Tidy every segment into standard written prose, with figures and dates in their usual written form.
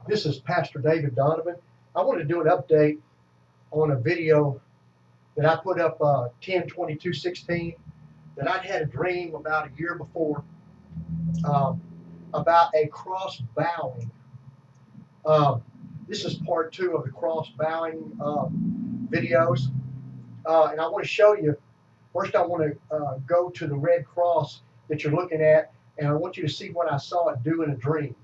This is Pastor David Donovan. I wanted to do an update on a video that I put up 10/22/16 that I'd had a dream about a year before um, about a cross bowing. Um, this is part 2 of the cross bowing videos, and I want to show you. First, I want to go to the red cross that you're looking at, and I want you to see what I saw it do in a dream.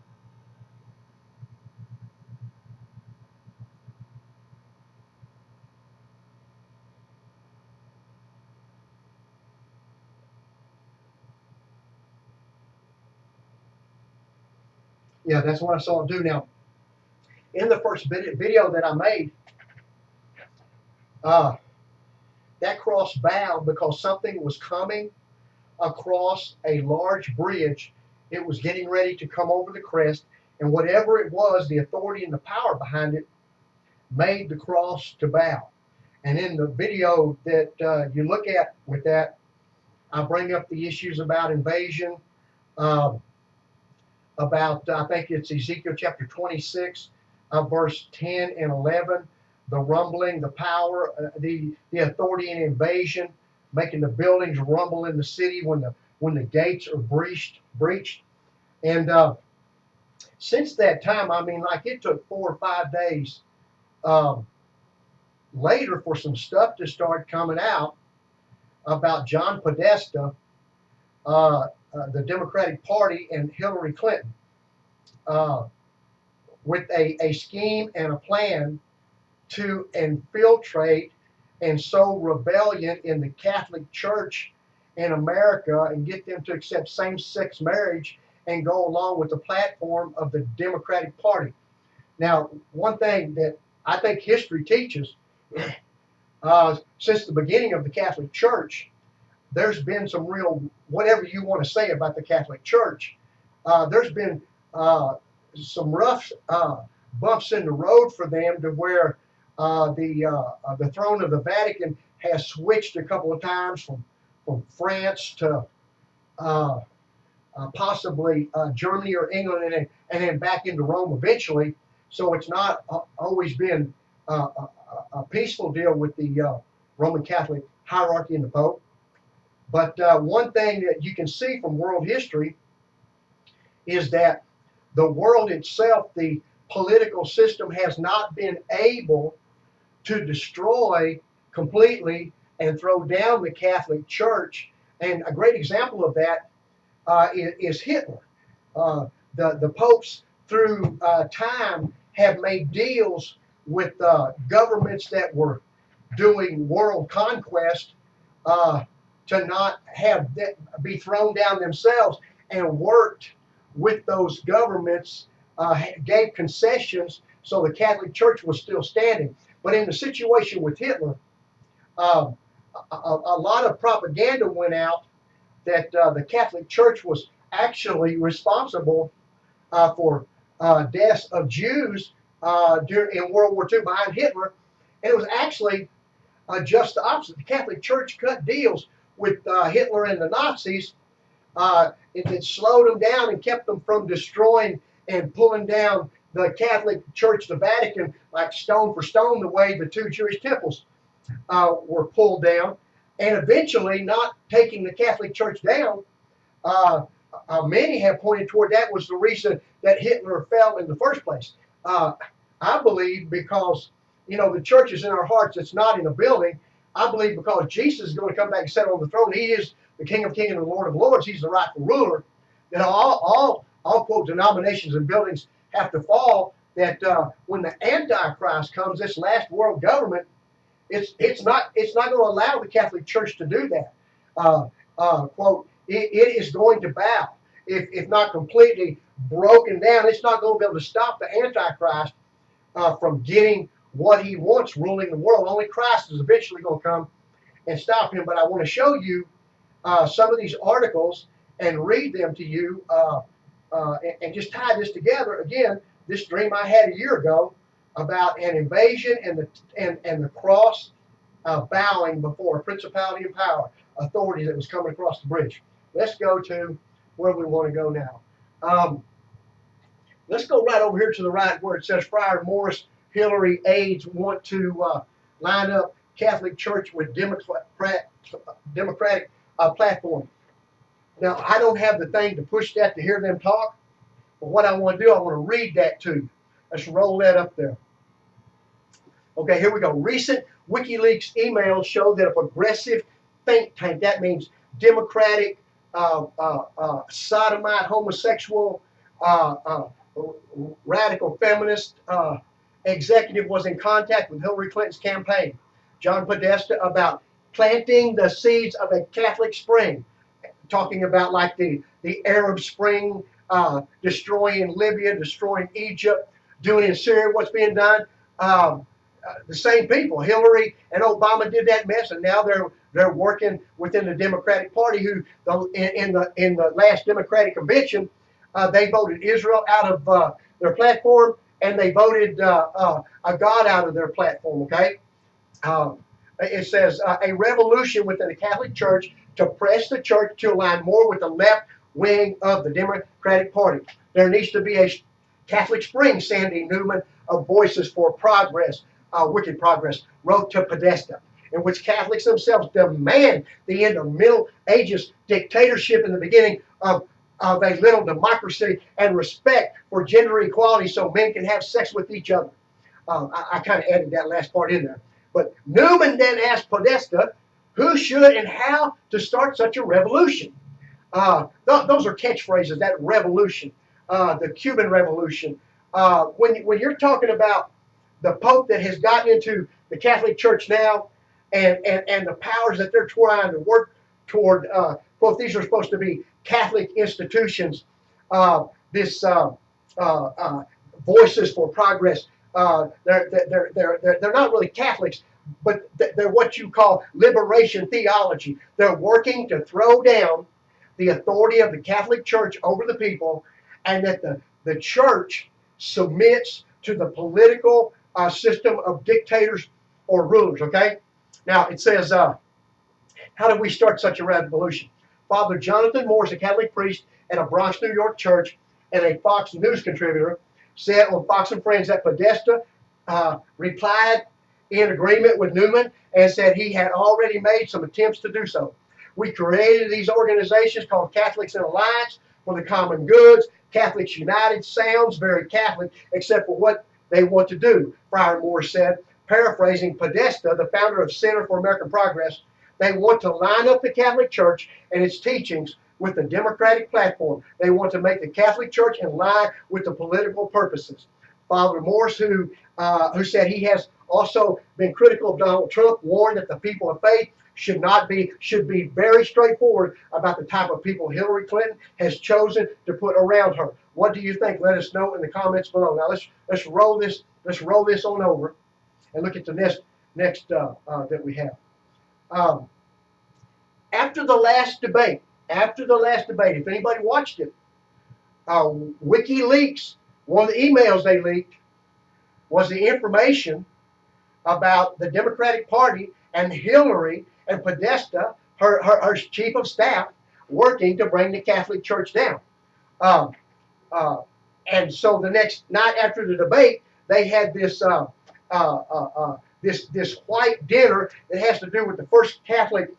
Yeah, that's what I saw it do. Now, in the first video that I made, uh, that cross bowed because something was coming across a large bridge. It was getting ready to come over the crest, and whatever it was, the authority and the power behind it made the cross to bow. And in the video that you look at with that, I bring up the issues about invasion, um, about I think it's Ezekiel chapter 26, verse 10 and 11, the rumbling, the power, the authority and invasion, making the buildings rumble in the city when the gates are breached. And since that time, I mean, like it took 4 or 5 days um, later for some stuff to start coming out about John Podesta, the Democratic Party, and Hillary Clinton, with a scheme and a plan to infiltrate and sow rebellion in the Catholic Church in America and get them to accept same-sex marriage and go along with the platform of the Democratic Party. Now, one thing that I think history teaches, since the beginning of the Catholic Church, there's been some real, whatever you want to say about the Catholic Church, there's been some rough bumps in the road for them, to where the throne of the Vatican has switched a couple of times from France to possibly Germany or England, and then back into Rome eventually. So it's not always been a peaceful deal with the Roman Catholic hierarchy and the Pope. But one thing that you can see from world history is that the world itself, the political system, has not been able to destroy completely and throw down the Catholic Church. And a great example of that is Hitler. The popes through time have made deals with governments that were doing world conquest to not have that be thrown down themselves, and worked with those governments, gave concessions so the Catholic Church was still standing. But in the situation with Hitler, a lot of propaganda went out that the Catholic Church was actually responsible for deaths of Jews in World War II behind Hitler. And it was actually just the opposite. The Catholic Church cut deals with Hitler and the Nazis. It slowed them down and kept them from destroying and pulling down the Catholic Church, the Vatican, like stone for stone, the way the 2 Jewish temples were pulled down. And eventually, not taking the Catholic Church down, many have pointed toward that was the reason that Hitler fell in the first place. I believe because, the church is in our hearts, it's not in a building. I believe because Jesus is going to come back and sit on the throne. He is the King of Kings and the Lord of Lords. He's the rightful ruler. That all quote denominations and buildings have to fall. That when the Antichrist comes, this last world government, it's not going to allow the Catholic Church to do that. Quote, it is going to bow, if not completely broken down. It's not going to be able to stop the Antichrist from getting what he wants ruling the world. Only Christ is eventually going to come and stop him. But I want to show you some of these articles and read them to you and just tie this together. Again, this dream I had a year ago about an invasion and the cross bowing before a principality and power authority that was coming across the bridge. Let's go to where we want to go now. Let's go right over here to the right where it says Friar Morris, Hillary aides want to line up Catholic Church with Democratic platform. Now, I don't have the thing to push that to hear them talk, but what I want to do, I want to read that to you. Let's roll that up there. Okay, here we go. Recent WikiLeaks emails show that a progressive think tank, that means Democratic, sodomite, homosexual, radical feminist executive was in contact with Hillary Clinton's campaign, John Podesta, about planting the seeds of a Catholic Spring, talking about like the Arab Spring, destroying Libya, destroying Egypt, doing in Syria what's being done. The same people, Hillary and Obama, did that mess, and now they're working within the Democratic Party. Who in the last Democratic convention, they voted Israel out of their platform, and they voted a God out of their platform. Okay, it says a revolution within the Catholic Church to press the church to align more with the left wing of the Democratic Party. There needs to be a Catholic Spring, Sandy Newman of Voices for Progress, Wicked Progress, wrote to Podesta, in which Catholics themselves demand the end of Middle Ages dictatorship and the beginning of a little democracy and respect for gender equality so men can have sex with each other. I kind of added that last part in there. But Newman then asked Podesta who should and how to start such a revolution. Those are catchphrases, that revolution, the Cuban Revolution. When you're talking about the Pope that has gotten into the Catholic Church now and the powers that they're trying to work toward, both these are supposed to be Catholic institutions, this Voices for Progress, they're not really Catholics, but they're what you call liberation theology. They're working to throw down the authority of the Catholic Church over the people, and that the church submits to the political system of dictators or rulers. Okay, now it says, how did we start such a revolution? Father Jonathan Morris, a Catholic priest at a Bronx, New York church and a Fox News contributor, said on Fox and Friends that Podesta replied in agreement with Newman and said he had already made some attempts to do so. We created these organizations called Catholics in Alliance for the Common Goods. Catholics United sounds very Catholic, except for what they want to do, Friar Morris said, paraphrasing Podesta, the founder of Center for American Progress. They want to line up the Catholic Church and its teachings with the Democratic platform. They want to make the Catholic Church in line with the political purposes. Father Morris, who said he has also been critical of Donald Trump, warned that the people of faith should be very straightforward about the type of people Hillary Clinton has chosen to put around her. What do you think? Let us know in the comments below. Now let's roll this on over and look at the next that we have. After the last debate, if anybody watched it, WikiLeaks, one of the emails they leaked was the information about the Democratic Party and Hillary and Podesta, her chief of staff, working to bring the Catholic Church down. And so the next night after the debate, they had this this white dinner that has to do with the first Catholic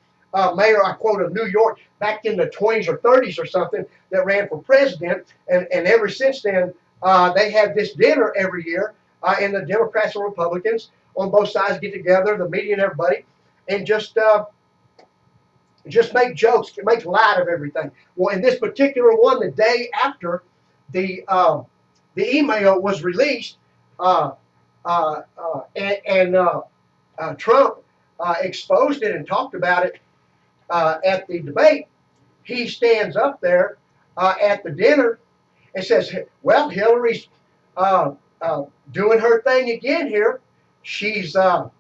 mayor, I quote, of New York back in the 20s or 30s or something that ran for president. And ever since then, they have this dinner every year, and the Democrats and Republicans on both sides get together, the media and everybody, and just make jokes, make light of everything. Well, in this particular one, the day after the email was released, Trump exposed it and talked about it at the debate. He stands up there at the dinner and says, well, Hillary's doing her thing again here. She's got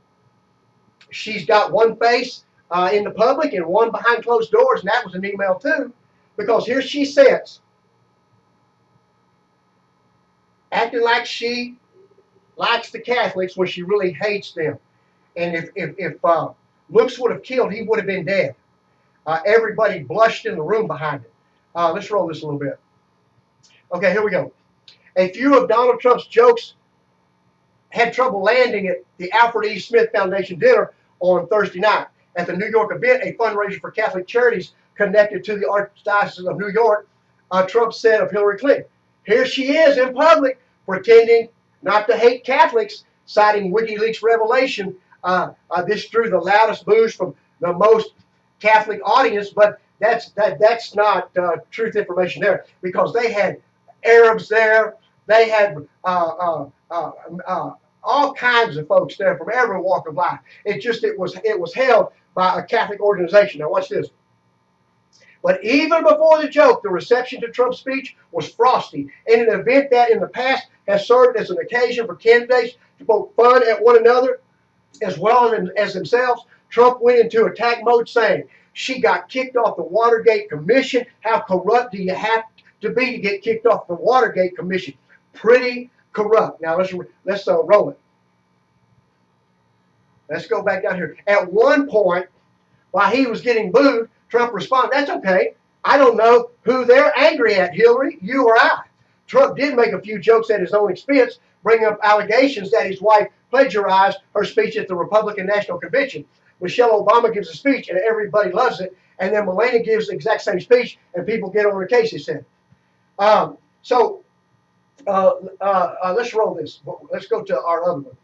one face in the public and one behind closed doors, and that was an email too, because here she sits acting like she likes the Catholics when she really hates them. And if looks would have killed, he would have been dead. Everybody blushed in the room behind it. Let's roll this a little bit. Okay, here we go. A few of Donald Trump's jokes had trouble landing at the Alfred E. Smith Foundation dinner on Thursday night. At the New York event, a fundraiser for Catholic charities connected to the Archdiocese of New York, Trump said of Hillary Clinton, "Here she is in public pretending not to hate Catholics," citing WikiLeaks revelation. This drew the loudest boos from the most Catholic audience, but that's not truth information there, because they had Arabs there, they had all kinds of folks there from every walk of life. It was held by a Catholic organization. Now watch this. But even before the joke, the reception to Trump's speech was frosty, in an event that in the past has served as an occasion for candidates to poke fun at one another as well as themselves. Trump went into attack mode, saying, "She got kicked off the Watergate Commission. How corrupt do you have to be to get kicked off the Watergate Commission? Pretty corrupt." Now let's roll it. Let's go back down here. At one point, while he was getting booed, Trump responded, "That's okay. I don't know who they're angry at, Hillary, you or I." Trump did make a few jokes at his own expense, bringing up allegations that his wife plagiarized her speech at the Republican National Convention. Michelle Obama gives a speech and everybody loves it, and then Melania gives the exact same speech and people get on her case, he said. Let's roll this. Let's go to our other one.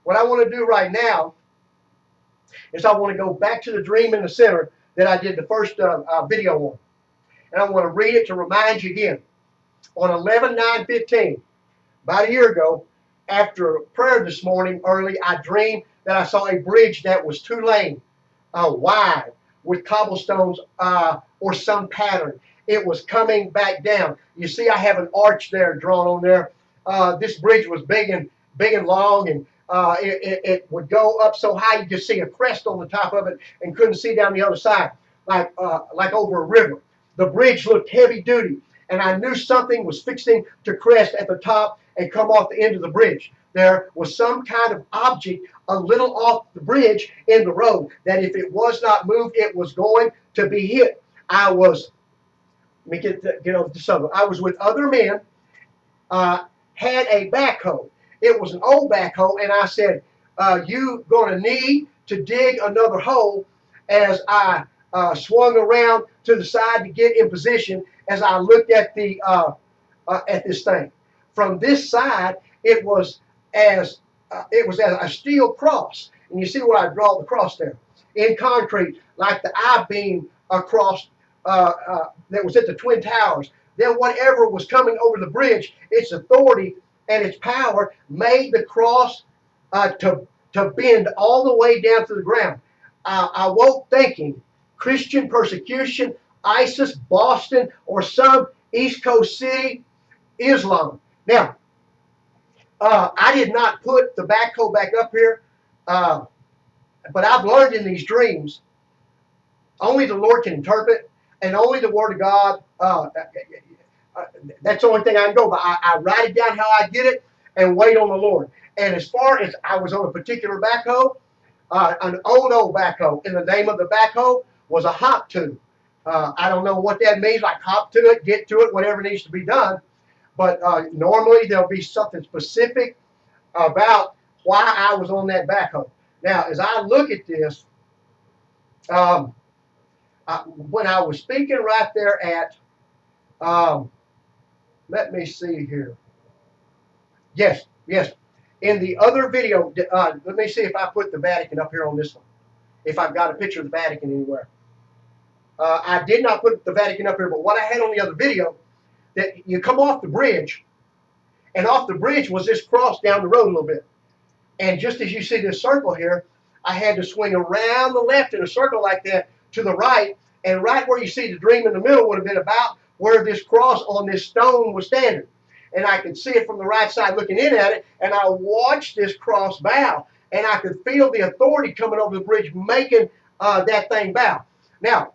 What I want to do right now is I want to go back to the dream in the center that I did the first video on. And I want to read it to remind you again. On 11/9/15, about a year ago, after prayer this morning early, I dreamed that I saw a bridge that was 2 lane wide with cobblestones or some pattern. It was coming back down. You see, I have an arch there drawn on there. This bridge was big and long, and it would go up so high you could see a crest on the top of it and couldn't see down the other side, like over a river. The bridge looked heavy duty, and I knew something was fixing to crest at the top and come off the end of the bridge. There was some kind of object a little off the bridge in the road that if it was not moved, it was going to be hit. I was, let me get over to something. I was with other men, had a backhoe. It was an old backhoe, and I said, "You going to need to dig another hole," as I swung around to the side to get in position as I looked at this thing. From this side, it was as a steel cross, and you see where I draw the cross there in concrete, like the I-beam across that was at the Twin Towers. Then whatever was coming over the bridge, its authority and its power made the cross to bend all the way down to the ground. I woke thinking Christian persecution, ISIS, Boston, or some East Coast city, Islam. Now, I did not put the backhoe back up here, but I've learned in these dreams, only the Lord can interpret, and only the Word of God, that's the only thing I can go by. I write it down how I get it and wait on the Lord. And as far as I was on a particular backhoe, an old backhoe, and the name of the backhoe was a hop to. I don't know what that means, like hop to it, get to it, whatever needs to be done. But normally there'll be something specific about why I was on that backhoe. Now, as I look at this, when I was speaking right there at, let me see here. Yes. In the other video, let me see if I put the Vatican up here on this one. If I've got a picture of the Vatican anywhere. I did not put the Vatican up here, but what I had on the other video, that you come off the bridge, and off the bridge was this cross down the road a little bit. And just as you see this circle here, I had to swing around the left in a circle like that to the right, and right where you see the dream in the middle would have been about where this cross on this stone was standing. And I could see it from the right side looking in at it, and I watched this cross bow, and I could feel the authority coming over the bridge making that thing bow. Now,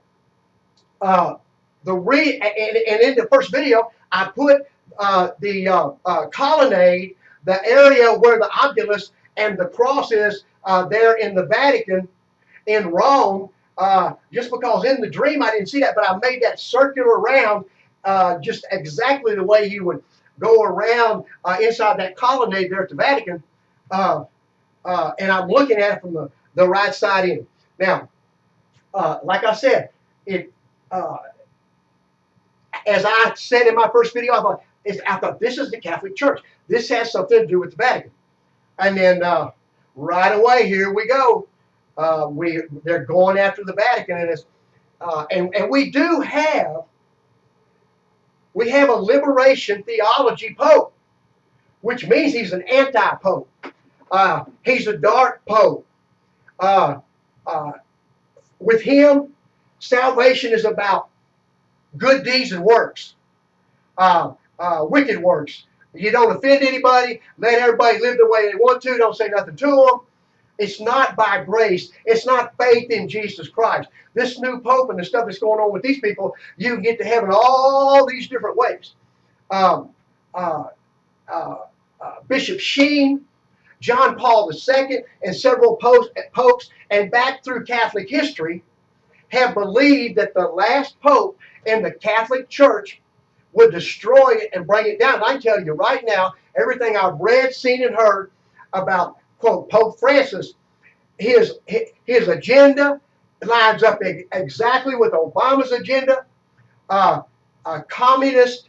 and in the first video, I put the colonnade, the area where the obelisk and the cross is there in the Vatican in Rome, just because in the dream I didn't see that, but I made that circular round just exactly the way you would go around inside that colonnade there at the Vatican. And I'm looking at it from the right side in. Now, like I said, as I said in my first video, I thought this is the Catholic Church. This has something to do with the Vatican. And then right away, here we go. They're going after the Vatican, and we do have a liberation theology pope, which means he's an anti-pope. He's a dark pope. With him, salvation is about good deeds and works, wicked works. You don't offend anybody. Let everybody live the way they want to. Don't say nothing to them. It's not by grace. It's not faith in Jesus Christ. This new pope and the stuff that's going on with these people, you can get to heaven all these different ways. Bishop Sheen, John Paul II, and several popes, and back through Catholic history, have believed that the last pope in the Catholic Church would destroy it and bring it down. And I can tell you right now, everything I've read, seen, and heard about, quote, Pope Francis, his agenda lines up exactly with Obama's agenda. Communist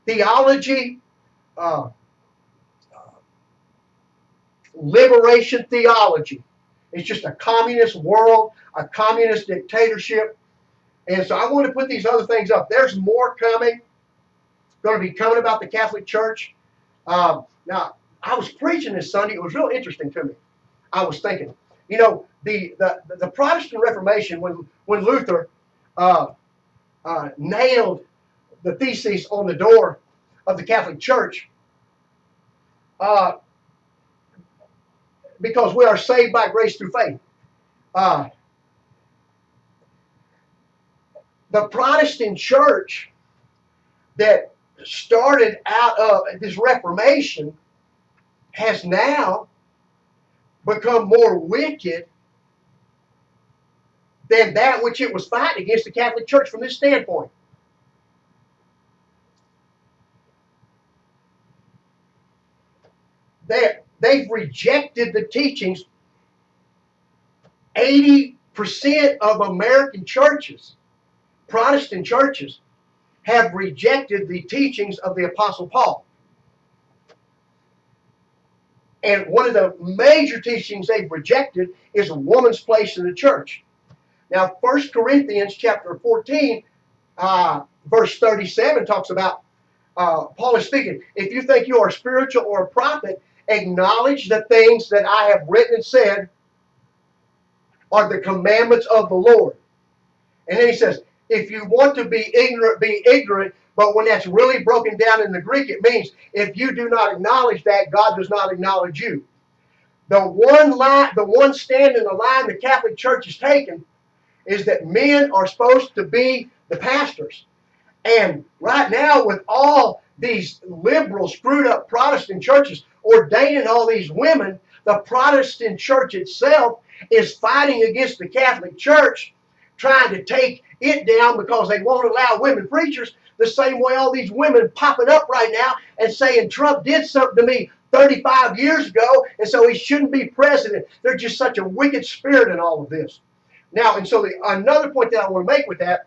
theology, liberation theology. It's just a communist world, a communist dictatorship. And so I want to put these other things up. There's more coming. Going to be coming about the Catholic Church. Now, I was preaching this Sunday. It was real interesting to me. I was thinking, you know, the Protestant Reformation, when Luther nailed the theses on the door of the Catholic Church, because we are saved by grace through faith. The Protestant church that started out of this Reformation has now become more wicked than that which it was fighting against the Catholic Church from this standpoint. They've rejected the teachings. 80% of American churches, Protestant churches, have rejected the teachings of the Apostle Paul. And one of the major teachings they've rejected is a woman's place in the church. Now, 1 Corinthians chapter 14, verse 37 talks about, Paul is speaking, if you think you are spiritual or a prophet, acknowledge the things that I have written and said are the commandments of the Lord. And then he says, if you want to be ignorant, but when that's really broken down in the Greek, it means if you do not acknowledge that, God does not acknowledge you. The one stand in the line the Catholic Church has taken is that men are supposed to be the pastors. And right now, with all these liberal, screwed up Protestant churches ordaining all these women, the Protestant church itself is fighting against the Catholic Church, trying to take it down because they won't allow women preachers, the same way all these women popping up right now and saying Trump did something to me 35 years ago, and so he shouldn't be president. There's just such a wicked spirit in all of this. Now, and so another point that I want to make with that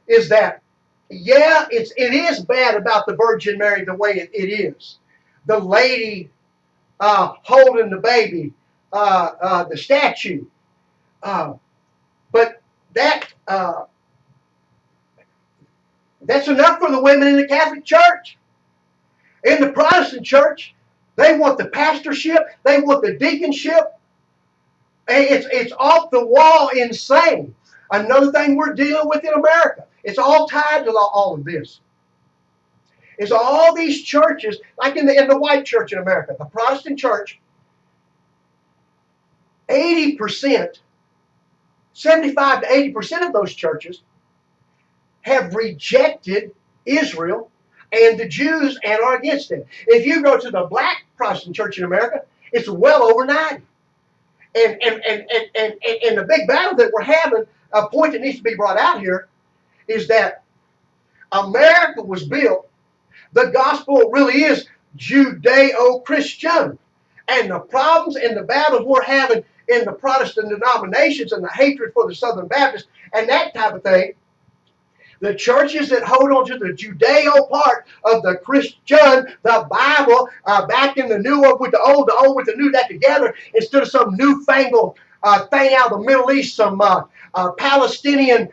is that, yeah, it is bad about the Virgin Mary the way it is. The lady holding the baby, the statue. But that's enough for the women in the Catholic Church. In the Protestant Church, they want the pastorship, they want the deaconship. It's off the wall insane. Another thing we're dealing with in America. It's all tied to all of this. It's all these churches, like in the white church in America, the Protestant church, 80%, 75 to 80% of those churches have rejected Israel and the Jews and are against them. If you go to the black Protestant church in America, it's well over 90. And the big battle that we're having, a point that needs to be brought out here is that America was built, the gospel really is Judeo-Christian. And the problems and the battles we're having in the Protestant denominations and the hatred for the Southern Baptists and that type of thing, the churches that hold on to the Judeo part of the Christian, the Bible, back in the new with the old with the new, that together, instead of some newfangled thing out of the Middle East, some Palestinian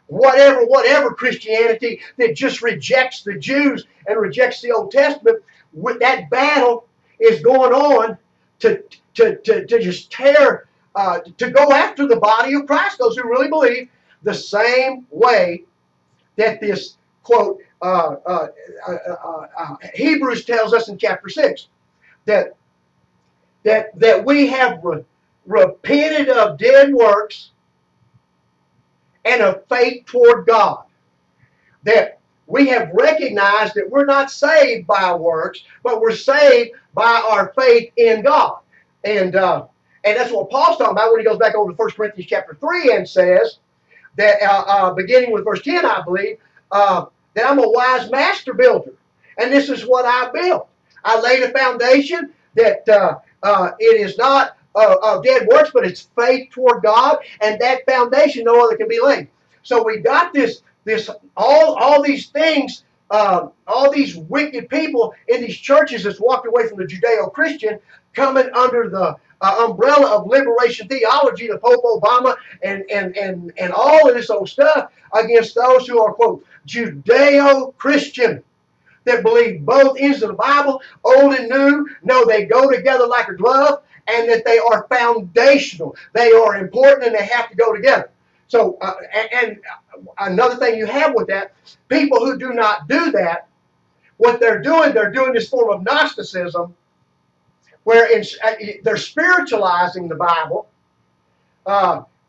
whatever Christianity that just rejects the Jews and rejects the Old Testament. With that battle is going on to just tear, to go after the body of Christ, those who really believe, the same way that this quote Hebrews tells us in chapter 6 that we have repented of dead works and of faith toward God. That we have recognized that we're not saved by works, but we're saved by our faith in God. And that's what Paul's talking about when he goes back over to 1 Corinthians chapter 3 and says that, beginning with verse 10, I believe, that I'm a wise master builder. And this is what I built. I laid a foundation that it is not of dead works, but it's faith toward God, and that foundation no other can be laid. So we got this all these things, all these wicked people in these churches that's walked away from the Judeo-Christian, coming under the umbrella of liberation theology, the Pope Obama and all of this old stuff, against those who are, quote, Judeo-Christian, that believe both ends of the Bible, old and new, know they go together like a glove, and that they are foundational. They are important, and they have to go together. So, and another thing you have with that, people who do not do that, what they're doing this form of Gnosticism, where they're spiritualizing the Bible,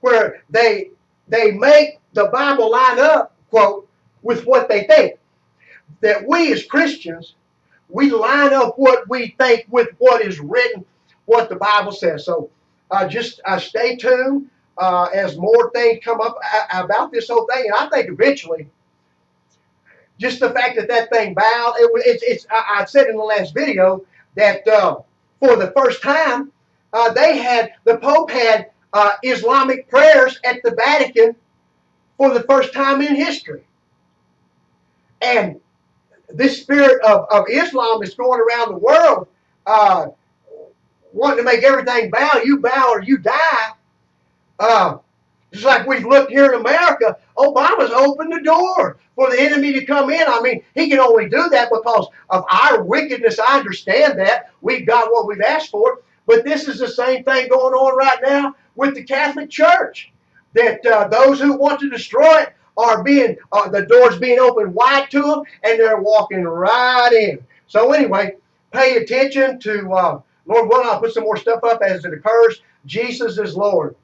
where they make the Bible line up, quote, with what they think. That we as Christians, we line up what we think with what is written, what the Bible says. So just stay tuned as more things come up about this whole thing. And I think eventually, just the fact that thing bowed, I said in the last video that for the first time, the Pope had Islamic prayers at the Vatican for the first time in history. And this spirit of Islam is going around the world wanting to make everything bow. You bow or you die. Just like we've looked here in America, Obama's opened the door for the enemy to come in. I mean, he can only do that because of our wickedness. I understand that. We've got what we've asked for. But this is the same thing going on right now with the Catholic Church. That those who want to destroy it are being, the doors being opened wide to them, and they're walking right in. So anyway, pay attention to, Lord willing, I'll put some more stuff up as it occurs. Jesus is Lord.